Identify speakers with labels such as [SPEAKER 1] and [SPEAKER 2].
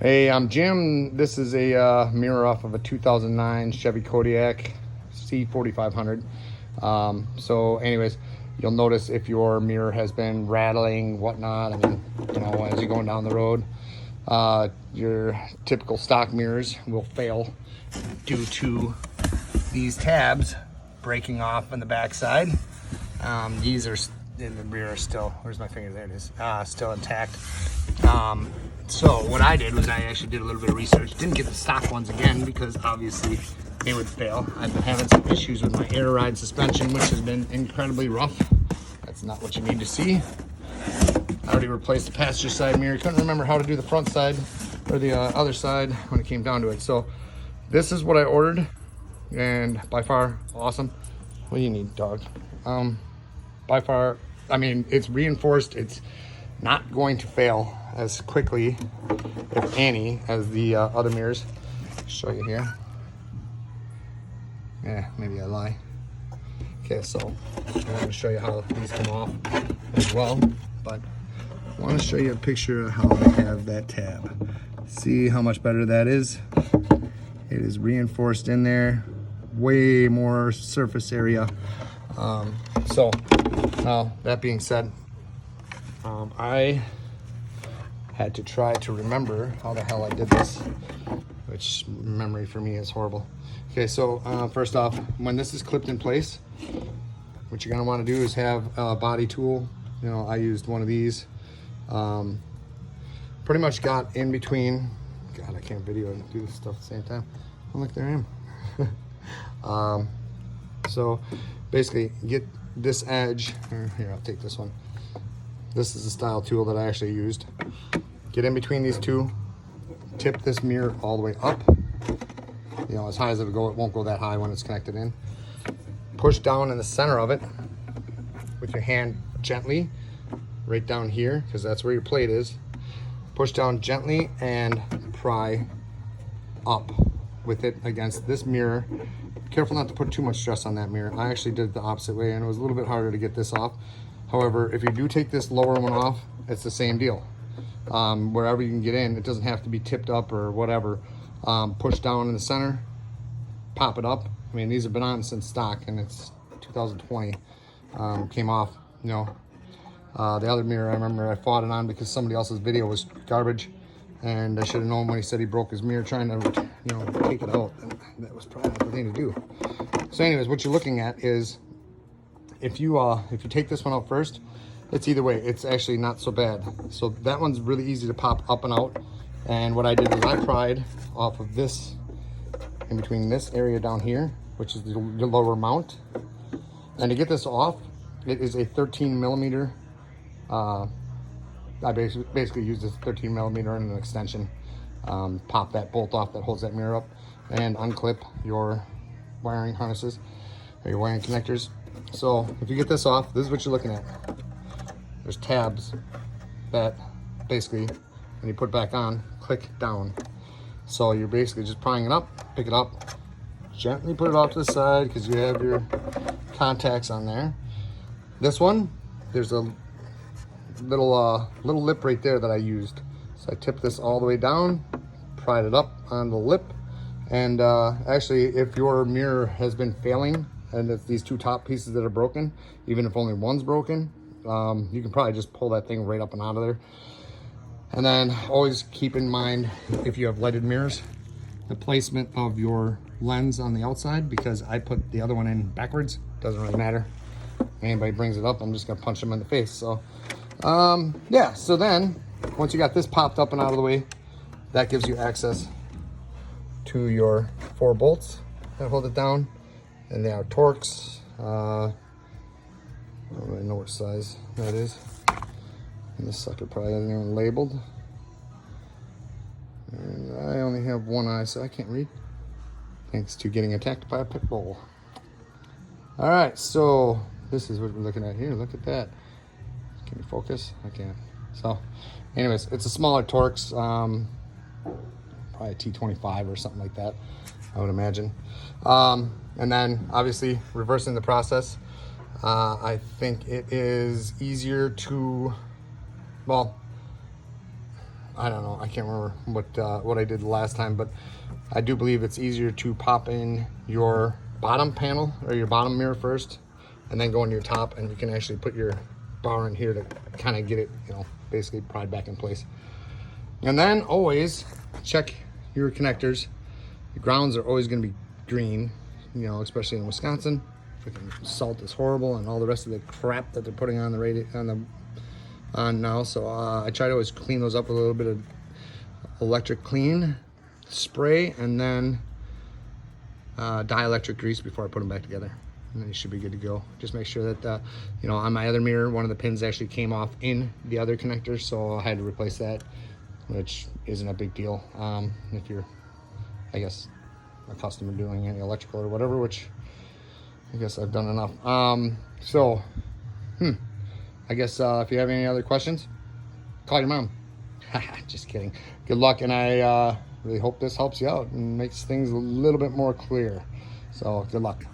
[SPEAKER 1] Hey, I'm Jim. This is a mirror off of a 2009 Chevy Kodiak C4500. So anyways, you'll notice if your mirror has been rattling, whatnot, I mean, you know, as you're going down the road, your typical stock mirrors will fail due to these tabs breaking off on the backside. These are in the rear are still, where's my finger? There it is, still intact. So what I did was I actually did a little bit of research. Didn't get the stock ones again because obviously they would fail. I've been having some issues with my air ride suspension, which has been incredibly rough. That's not what you need to see. I already replaced the passenger side mirror. Couldn't remember how to do the front side or the other side when it came down to it. So this is what I ordered, and by far awesome. What do you need, dog? By far, I mean, it's reinforced. It's not going to fail as quickly, if any, as the other mirrors. I'll show you here. Yeah, maybe I lie. Okay, so I want to show you how these come off as well, but I want to show you a picture of how they have that tab. See how much better that is? It is reinforced in there, way more surface area. So now that being said, I had to try to remember how the hell I did this, which memory for me is horrible. Okay, so first off, when this is clipped in place, what you're gonna wanna do is have a body tool. You know, I used one of these. Pretty much got in between, God, I can't video and do this stuff at the same time. Oh, look, there I am. So basically get this edge, here, I'll take this one. This is the style tool that I actually used. Get in between these two, tip this mirror all the way up. You know, as high as it'll go, it won't go that high when it's connected in. Push down in the center of it with your hand gently, right down here, because that's where your plate is. Push down gently and pry up with it against this mirror. Careful not to put too much stress on that mirror. I actually did it the opposite way, and it was a little bit harder to get this off. However, if you do take this lower one off, it's the same deal. Wherever you can get in, it doesn't have to be tipped up or whatever. Push down in the center, pop it up. I mean, these have been on since stock, and it's 2020. Came off, you know. The other mirror, I remember I fought it on because somebody else's video was garbage, and I should have known when he said he broke his mirror trying to, you know, take it out. That was probably not the thing to do. So anyways, what you're looking at is, if you take this one out first, it's either way, it's actually not so bad. So that one's really easy to pop up and out. And what I did was I pried off of this, in between this area down here, which is the lower mount. And to get this off, it is a 13 millimeter. I basically use this 13 millimeter and an extension. Pop that bolt off that holds that mirror up, and unclip your wiring harnesses or your wiring connectors. So if you get this off, this is what you're looking at. There's tabs that basically, when you put it back on, click down. So you're basically just prying it up, pick it up, gently put it off to the side because you have your contacts on there. This one, there's a little lip right there that I used. So I tipped this all the way down, pried it up on the lip, and actually, if your mirror has been failing and it's these two top pieces that are broken, even if only one's broken, you can probably just pull that thing right up and out of there. And then always keep in mind, if you have leaded mirrors, the placement of your lens on the outside, because I put the other one in backwards. Doesn't really matter. If anybody brings it up, I'm just gonna punch them in the face. So yeah, so then once you got this popped up and out of the way, that gives you access to your 4 bolts that hold it down, and they are Torx. I don't really know what size that is, and this sucker probably isn't even labeled, and I only have one eye, so I can't read, thanks to getting attacked by a pit bull. All right, so this is what we're looking at here. Look at that. Can you focus? I can't. So anyways, it's a smaller Torx, probably a T25 or something like that, I would imagine. And then obviously reversing the process, I think it is easier to, well, I don't know, I can't remember what I did the last time, but I do believe it's easier to pop in your bottom panel or your bottom mirror first, and then go into your top, and you can actually put your bar in here to kind of get it, you know, basically pried back in place. And then always check your connectors. The grounds are always going to be green, you know, especially in Wisconsin. Freaking salt is horrible, and all the rest of the crap that they're putting on the on now. So I try to always clean those up with a little bit of electric clean spray, and then dielectric grease before I put them back together, and then you should be good to go. Just make sure that you know, on my other mirror, one of the pins actually came off in the other connector, so I had to replace that, which isn't a big deal if you're, I guess, a customer doing any electrical or whatever, which I guess I've done enough. I guess if you have any other questions, call your mom. Just kidding. Good luck, and I really hope this helps you out and makes things a little bit more clear. So good luck.